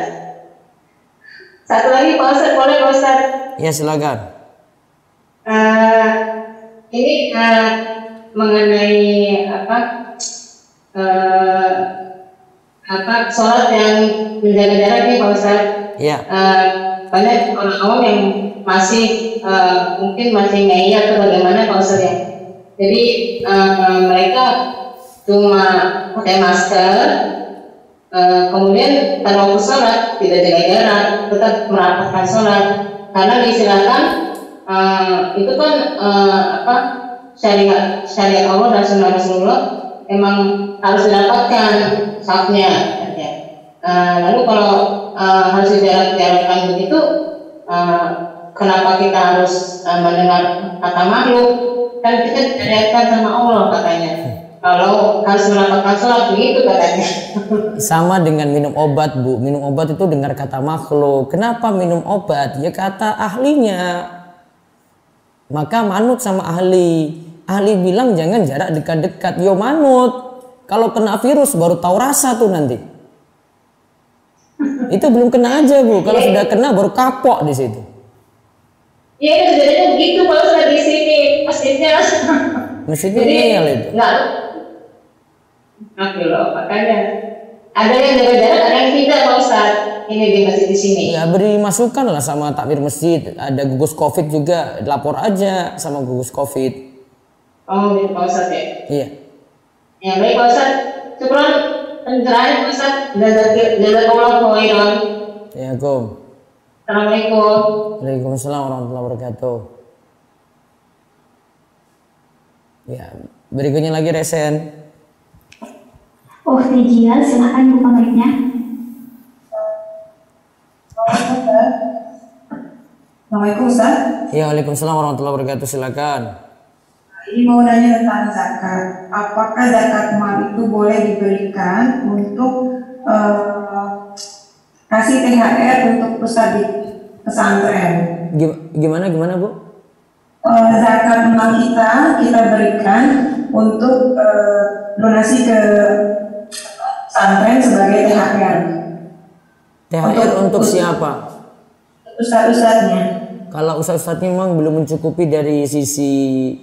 Satu lagi Pak Ustadz, boleh Pak Ustadz? Ya silakan. Ini mengenai sholat yang menjaga jarak nih Pak Ustadz. Ya. Banyak orang awam yang masih mungkin masih ngeyel atau bagaimana Pak Ustadz ya. Jadi mereka cuma pakai masker, kemudian pada waktu sholat tidak jaga jarak, tetap merapatkan sholat, karena diistilahkan itu kan syariat Allah dan sunnah Rasulullah emang harus didapatkan safnya. Lalu kalau harus dijarakkan begitu, kenapa kita harus mendengar kata makhluk? Kan kita dijarakkan sama Allah katanya. Kalau harus mendapatkan sholat begitu katanya. Sama dengan minum obat, Bu. Minum obat itu dengar kata makhluk. Kenapa minum obat? Ya kata ahlinya. Maka manut sama ahli. Ahli bilang jangan jarak dekat-dekat. Yo manut. Kalau kena virus baru tahu rasa tuh nanti. Itu belum kena aja, Bu. Kalau sudah kena baru kapok di situ. Iya, kejadiannya begitu kalau sudah di sini masjidnya. Masjidnya ngeyel itu. Enggak. Oke loh, makanya ada yang jaga jarak, ada yang tidak Pak Ustadz. Ini di masjid di sini. Ya beri masukan lah sama takmir masjid. Ada gugus COVID juga, lapor aja sama gugus COVID. Oh, gitu Pak Ustadz ya. Iya. Ya baik Pak Ustadz. Syukran pencerahan Pak Ustadz. Jazakallahu khairan. Ya, Assalamualaikum. Assalamualaikum. Waalaikumsalam warahmatullahi wabarakatuh. Ya, berikutnya lagi Resen. Rijal, silahkan buka mic-nya. Assalamualaikum Ustaz. Ya, waalaikumsalam warahmatullahi wabarakatuh. Silakan. Ini mau nanya tentang zakat. Apakah zakat mal itu boleh diberikan untuk kasih THR untuk ustadz di pesantren? Gimana Bu? Zakat mal kita berikan untuk donasi ke pesantren sebagai THR. THR untuk siapa? Ustadz-ustadznya. Kalau ustadz-ustadznya memang belum mencukupi dari sisi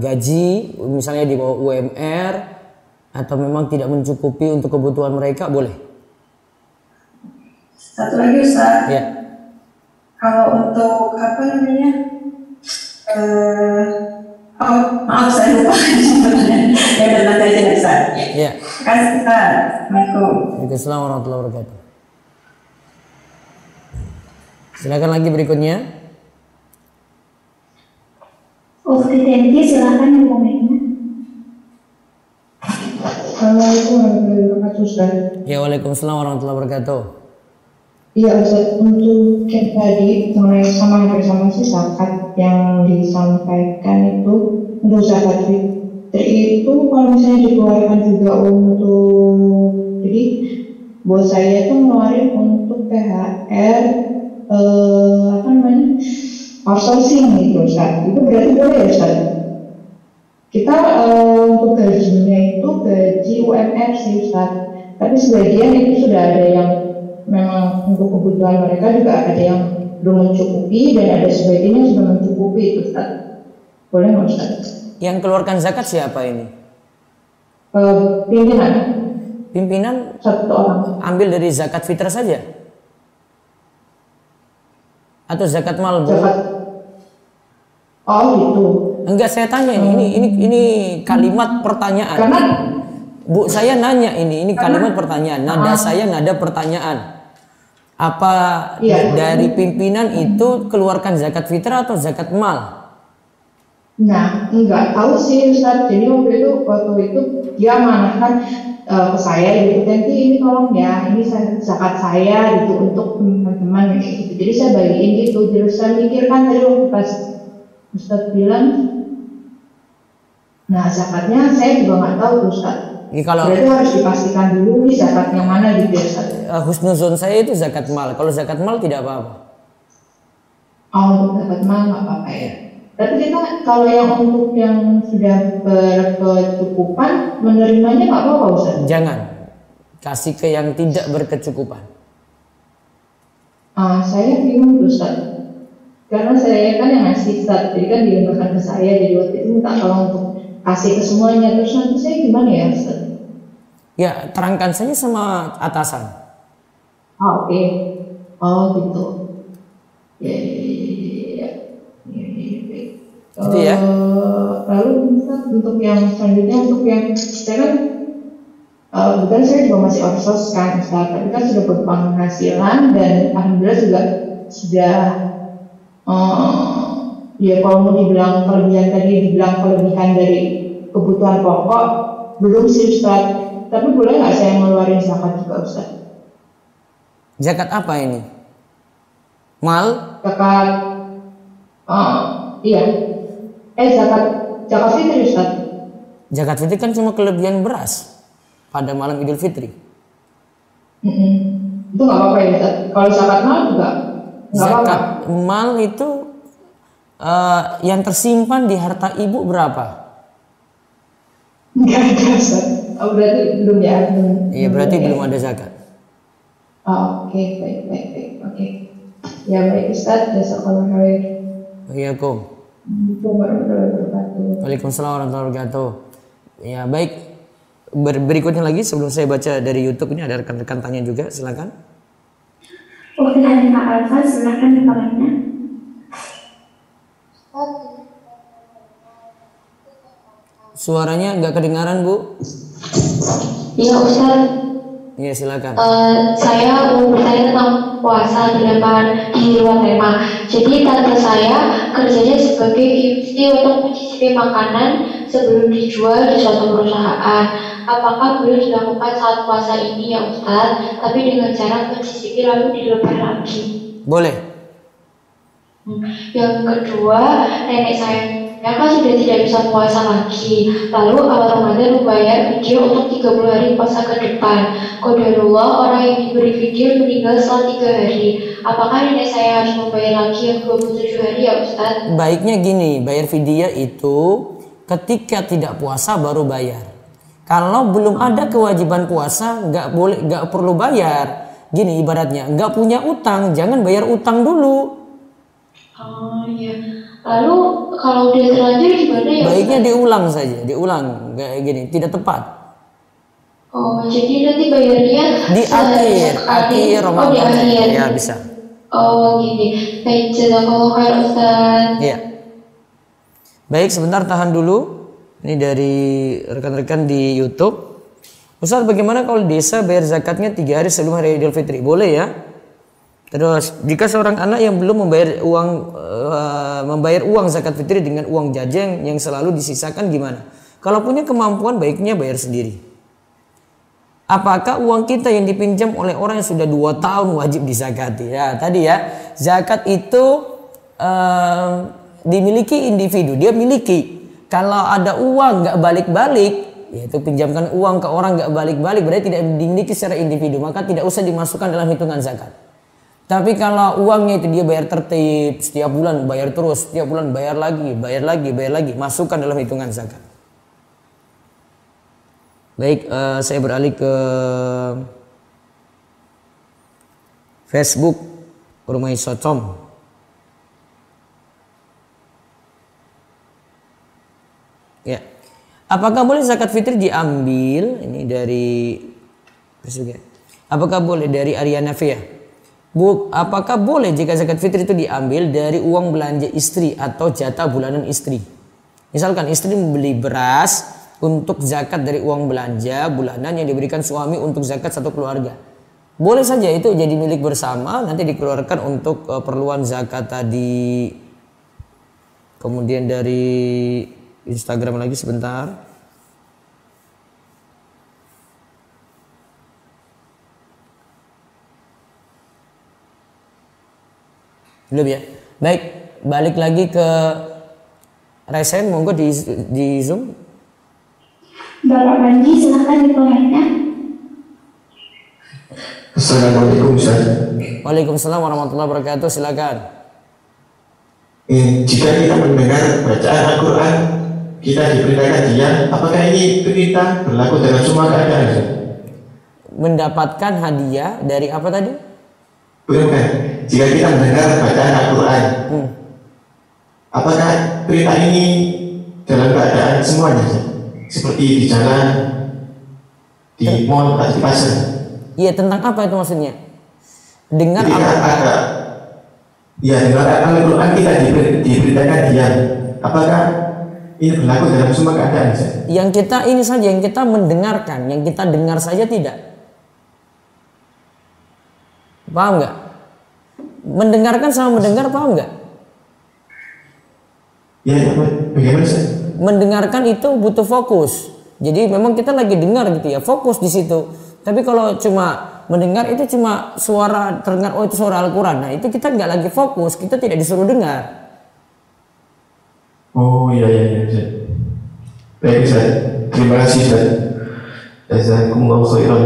gaji, misalnya di bawah UMR, atau memang tidak mencukupi untuk kebutuhan mereka, boleh. Satu lagi Ustadz. Ya. Kalau untuk apa namanya? Maaf saya lupa. Ya udah nanti aja Ustaz. Ya. Terima kasih Ustaz. Assalamualaikum. Waalaikumsalam warahmatullahi wabarakatuh. Silakan lagi berikutnya. Tenti, silahkan buka mic-nya. Assalamualaikum warahmatullahi wabarakatuh Ustaz. Ya, waalaikumsalam warahmatullahi wabarakatuh. Iya Ustaz, untuk yang tadi mengenai sama si zakat yang disampaikan itu, untuk zakat fitri itu kalau misalnya dikeluarkan juga untuk, jadi buat saya itu ngeluarin untuk THR outsourcing gitu Ustaz. Itu berarti boleh ya Ustaz? Kita untuk gajinya itu gaji UMR sih Ustaz, tapi sebagian itu sudah ada yang memang untuk kebutuhan mereka juga ada yang belum mencukupi dan ada sebagian yang sudah mencukupi itu Ustaz. Boleh nggak Ustaz? Yang keluarkan zakat siapa ini? Pimpinan. Pimpinan Satu orang. ambil dari zakat fitrah saja? Atau zakat mal, Bu? Zakat. Oh gitu. Enggak, saya tanya ini kalimat pertanyaan. Karena Bu, saya nanya ini kalimat pertanyaan. Nada saya nada pertanyaan. Apa dari pimpinan itu keluarkan zakat fitrah atau zakat mal? Nah, enggak tahu sih Ustaz. Jadi waktu itu dia amanahkan ke saya gitu. Nanti ini tolong ya, ini zakat saya gitu untuk teman-teman gitu. Jadi saya bagiin gitu. Jadi saya mikirkan tadi waktu pas Ustaz bilang, nah zakatnya saya juga nggak tahu tuh Ustaz. Ya, kalau berarti harus dipastikan dulu nih zakat yang mana gitu ya Ustaz. Husnuzon saya itu zakat mal. Kalau zakat mal tidak apa-apa. Oh, untuk zakat mal nggak apa-apa ya. Tapi kita kalau yang untuk yang sudah berkecukupan menerimanya nggak apa-apa Ustaz. Jangan. kasih ke yang tidak berkecukupan? Saya bingung Ustaz, karena saya kan yang ngasih Ustaz, jadi kan dilemparkan ke saya, jadi waktu itu minta tolong untuk kasih ke semuanya, terus nanti saya gimana ya Ustaz? Ya, terangkan saja sama atasan. Oke. Oh gitu. Ya. Gitu ya. Lalu Ustaz, untuk yang selanjutnya, untuk yang saya kan bukan saya juga masih outsource kan Ustaz, tapi kan sudah berpenghasilan dan alhamdulillah juga sudah ya kalau mau dibilang kelebihan tadi, dibilang kelebihan dari kebutuhan pokok belum sih Ustaz, tapi boleh nggak saya ngeluarin zakat juga Ustaz? Zakat apa ini? Mal? Zakat iya. Zakat fitri Ustaz. Zakat fitri kan cuma kelebihan beras pada malam Idul Fitri. Itu nggak apa-apa ya Ustaz. Kalau zakat mal juga nggak apa-apa. Zakat mal itu yang tersimpan di harta ibu berapa? Nggak ada Ustaz. Oh, berarti belum ya? Iya, berarti belum ada zakat. Oke, baik. Oke. Ya baik Ustaz, jazakallahu khair. Waalaikumsalam. Waalaikumsalam warahmatullahi wabarakatuh. Ya baik, berikutnya lagi sebelum saya baca dari YouTube ini ada rekan-rekan tanya juga, silakan. Waktu Hanifah Alfa, silakan kepalanya. Suaranya nggak kedengaran Bu? Iya Ustaz. Iya silakan. Saya mau bertanya tentang puasa di luar tema. Jadi tante saya kerjanya sebagai QC untuk mencicipi makanan sebelum dijual di suatu perusahaan. Apakah boleh dilakukan saat puasa ini ya Ustaz? Tapi dengan cara mencicipi lalu dilebar lagi. Boleh. Yang kedua, nenek saya kan sudah tidak bisa puasa lagi. Lalu awal Ramadan membayar video untuk 30 hari puasa ke depan. Qadarullah, orang yang diberi video meninggal setelah 3 hari. Apakah nenek saya harus membayar lagi yang 27 hari ya Ustaz? Baiknya gini, bayar video itu ketika tidak puasa baru bayar. Kalau belum ada kewajiban puasa nggak perlu bayar. Gini ibaratnya, nggak punya utang jangan bayar utang dulu. Oh iya. Lalu kalau udah terlanjur gimana ya? Baiknya diulang saja, diulang kayak gini, tidak tepat. Oh, jadi nanti bayarnya di akhir Ramadan. Oh, di akhir. Ya bisa. Oh, gini. Baik, jazakallahu khair Ustaz. Iya. Baik, sebentar tahan dulu. Ini dari rekan-rekan di YouTube. Ustaz, bagaimana kalau desa bayar zakatnya 3 hari sebelum hari Idul Fitri? Boleh ya? Terus, jika seorang anak yang belum membayar uang zakat fitri dengan uang jajan yang selalu disisakan gimana? Kalau punya kemampuan baiknya bayar sendiri. Apakah uang kita yang dipinjam oleh orang yang sudah 2 tahun wajib disakati? Ya, tadi ya, zakat itu dimiliki individu, dia miliki. Kalau ada uang nggak balik-balik, yaitu pinjamkan uang ke orang nggak balik-balik, berarti tidak dimiliki secara individu, maka tidak usah dimasukkan dalam hitungan zakat. Tapi kalau uangnya itu dia bayar tertib, setiap bulan bayar terus, setiap bulan bayar lagi, masukkan dalam hitungan zakat. Baik, saya beralih ke Facebook Rumah Socom. Ya, apakah boleh zakat fitri diambil? Ini dari Facebook. Apakah boleh dari Ariana Fia? Apakah boleh jika zakat fitri itu diambil dari uang belanja istri atau jatah bulanan istri? Misalkan istri membeli beras untuk zakat dari uang belanja bulanan yang diberikan suami untuk zakat satu keluarga. Boleh saja itu jadi milik bersama, nanti dikeluarkan untuk keperluan zakat tadi. Kemudian dari Instagram lagi sebentar. Belum ya? Baik, balik lagi ke Resen, monggo di Zoom. Bapak Panji, silahkan ditolaknya. Assalamualaikum Ustaz. Waalaikumsalam warahmatullahi wabarakatuh, silakan. Jika kita mendengar bacaan Al-Quran, kita diperintahkan diam, apakah ini perintah berlaku dalam semua keadaan? mendapatkan hadiah dari apa tadi? Bukan. Jika kita mendengar bacaan Al-Quran, apakah berita ini dalam keadaan semuanya, seperti di jalan, di mall, atau di pasar? Iya, tentang apa itu maksudnya? Dengar Al-Quran. Ya, dengar Al-Quran kita diberitakan diam. Apakah ini berlaku dalam semua keadaan? Yang kita ini saja, yang kita mendengarkan, yang kita dengar saja tidak. Paham nggak? Mendengarkan sama mendengar, paham nggak? Ya, bagaimana sih? Mendengarkan itu butuh fokus. Jadi memang kita lagi dengar gitu ya, fokus di situ. Tapi kalau cuma mendengar itu cuma suara terdengar, oh itu suara Al-Quran. Nah itu kita nggak lagi fokus, kita tidak disuruh dengar. Oh iya. Baik Ustaz, terima kasih Ustaz. Jazakumullahu khairan.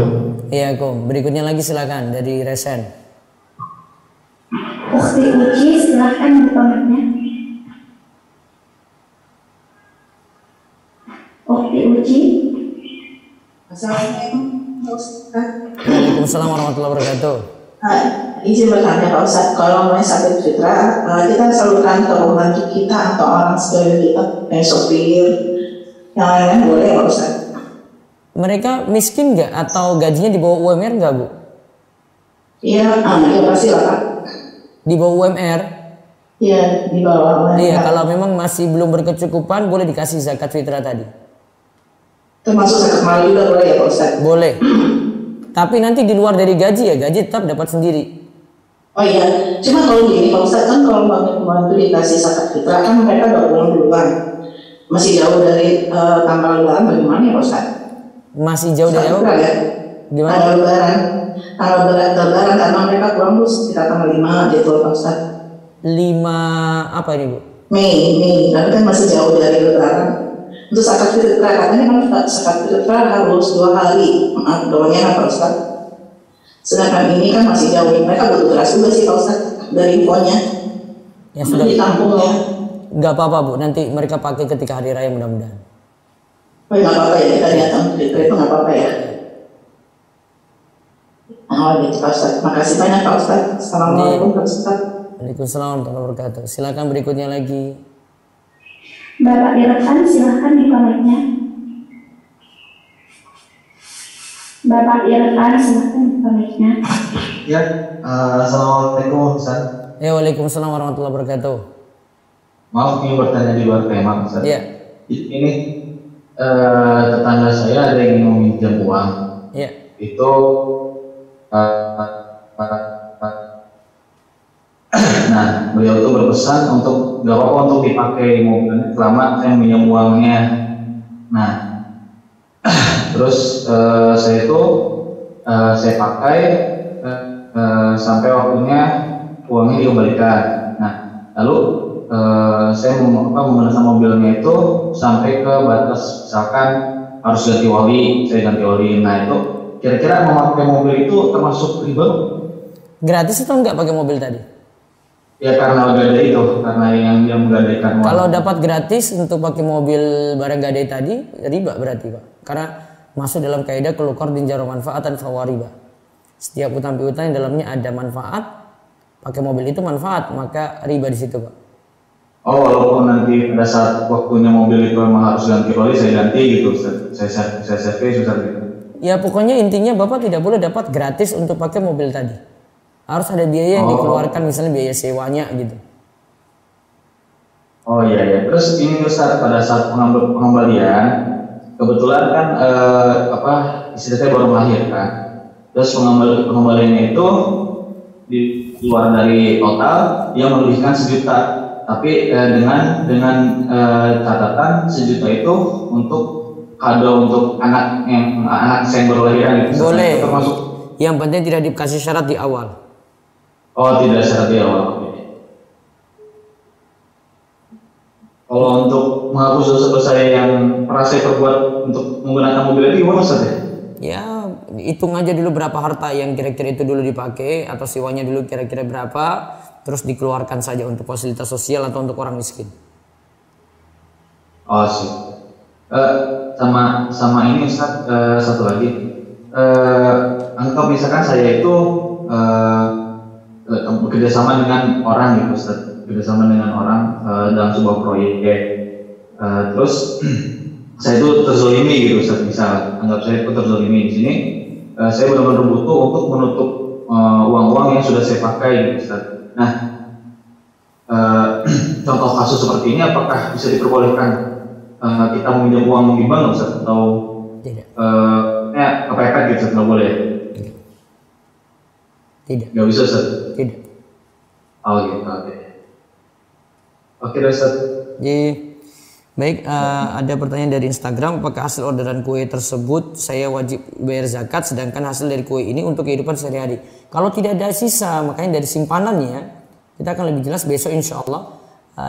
Iya Kom, berikutnya lagi silakan dari Resen. Ukhti Uci, silahkan berkomennya. Ukhti Uci. Assalamualaikum Pak Ustaz. Waalaikumsalam warahmatullahi wabarakatuh. Izin bertanya Pak Ustaz, kalau mau sakit fitrah, kita salurkan ke pembantu kita atau orang sekalian kita, kayak sopir, yang lain-lain boleh Pak Ustaz? Mereka miskin nggak atau gajinya di bawah UMR nggak Bu? Iya, mereka pasti lah Pak. Di bawah UMR? Iya, di bawah UMR. Iya, kalau memang masih belum berkecukupan boleh dikasih zakat fitrah tadi. Termasuk zakat mal juga boleh ya Pak Ustaz? Boleh. Tapi nanti di luar dari gaji ya, gaji tetap dapat sendiri. Oh iya, cuma kalau gini Pak Ustaz, kan kalau pembantu dikasih zakat fitrah kan mereka udah pulang duluan. Masih jauh dari tanggal lebaran, bagaimana ya Pak Ustaz? Masih jauh dari apa? Ya? Gimana? Tanggal lebaran karena mereka pulang tuh sekitar tanggal 5 gitu Pak Ustaz. 5 apa ini Bu? Mei, tapi kan masih jauh dari lebaran. Untuk zakat fitrah katanya kan zakat fitrah harus 2 hari doanya Pak Ustaz. Sedangkan ini kan masih jauh, mereka butuh beras juga sih Pak Ustaz dari infonya. Ya sudah. Di kampung ya. Gak apa-apa Bu, nanti mereka pakai ketika hari raya mudah-mudahan. Oh nggak apa-apa ya, kita lihat itu nggak apa-apa ya. Oh gitu Pak Ustaz, makasih banyak Pak Ustaz. Assalamualaikum Pak Ustaz. Waalaikumsalam warahmatullahi wabarakatuh. Silakan berikutnya lagi. Bapak Irfan, silahkan dikomennya. Bapak Irfan, silahkan dikomennya. Ya, assalamualaikum Ustaz. Ya, waalaikumsalam warahmatullahi wabarakatuh. Maaf ini bertanya di luar tema Ustaz. Iya. Ini tetangga saya ada yang ingin meminjam uang. Iya. Itu nah beliau itu berpesan untuk nggak apa-apa untuk dipakai mobilnya selama saya minjam uangnya. Nah terus saya itu saya pakai sampai waktunya uangnya dikembalikan. Nah lalu saya menggunakan mobilnya itu sampai ke batas misalkan harus ganti oli, saya ganti oli. Nah itu kira-kira memakai mobil itu termasuk riba? Gratis atau enggak pakai mobil tadi? Ya karena gadai itu, karena yang dia menggadaikan. Kalau dapat gratis untuk pakai mobil barang gadai tadi, riba berarti Pak. Karena masuk dalam kaidah kullu qardin jarra manfaatan fa riba. Setiap utang piutang yang dalamnya ada manfaat, pakai mobil itu manfaat, maka riba di situ Pak. Oh, walaupun nanti pada saat waktunya mobil itu memang harus ganti oli, saya ganti gitu, saya servis gitu. Ya pokoknya intinya Bapak tidak boleh dapat gratis untuk pakai mobil tadi. Harus ada biaya yang dikeluarkan, misalnya biaya sewanya gitu. Oh iya. Terus ini Ustaz, pada saat pengembalian, kebetulan kan istri saya baru melahirkan. Terus pengembaliannya itu di luar dari total, dia melebihkan 1 juta. Tapi dengan catatan 1 juta itu untuk kado untuk anak saya yang baru lahiran gitu. Boleh. Termasuk. Yang penting tidak dikasih syarat di awal. Oh tidak syarat di awal. Kalau untuk menghapus dosa-dosa yang pernah saya perbuat untuk menggunakan mobil ini gimana Ustaz ya? Ya hitung aja dulu berapa harta yang kira-kira itu dulu dipakai atau sewanya dulu kira-kira berapa, terus dikeluarkan saja untuk fasilitas sosial atau untuk orang miskin. Oh sih. Sama ini Ustaz, satu lagi. anggap misalkan saya itu bekerjasama dengan orang gitu Ustaz, bekerjasama dengan orang dalam sebuah proyek, terus saya itu terzolimi gitu Ustaz, misal anggap saya itu terzolimi di sini, saya benar-benar butuh untuk menutup uang-uang yang sudah saya pakai gitu Ustaz. Nah, contoh kasus seperti ini apakah bisa diperbolehkan kita meminjam uang di bank Ustaz, atau tidak? Kepepet gitu, nggak boleh? Tidak. Nggak bisa Ustaz? Tidak. Oh gitu, oke. Oke Ustaz. Baik, ada pertanyaan dari Instagram, apakah hasil orderan kue tersebut saya wajib bayar zakat, sedangkan hasil dari kue ini untuk kehidupan sehari-hari? Kalau tidak ada sisa, makanya dari simpanannya, kita akan lebih jelas besok insya Allah.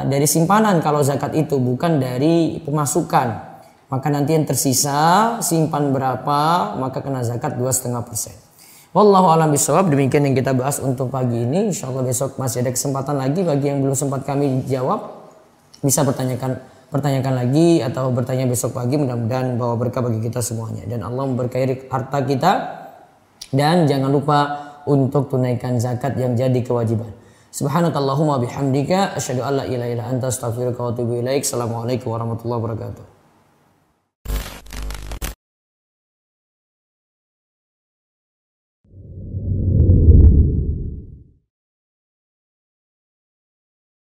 Dari simpanan kalau zakat itu, bukan dari pemasukan. Maka nanti yang tersisa, simpan berapa, maka kena zakat 2,5%. Wallahu a'lam bishawab. Demikian yang kita bahas untuk pagi ini. Insya Allah besok masih ada kesempatan lagi bagi yang belum sempat kami jawab, bisa pertanyakan lagi atau bertanya besok pagi. Mudah-mudahan bawa berkah bagi kita semuanya, dan Allah memberkahi harta kita. Dan jangan lupa untuk tunaikan zakat yang jadi kewajiban. Subhanakallahumma bihamdika asyhadu an la ilaha illa anta astaghfiruka wa atubu ilaik. Assalamualaikum warahmatullahi wabarakatuh.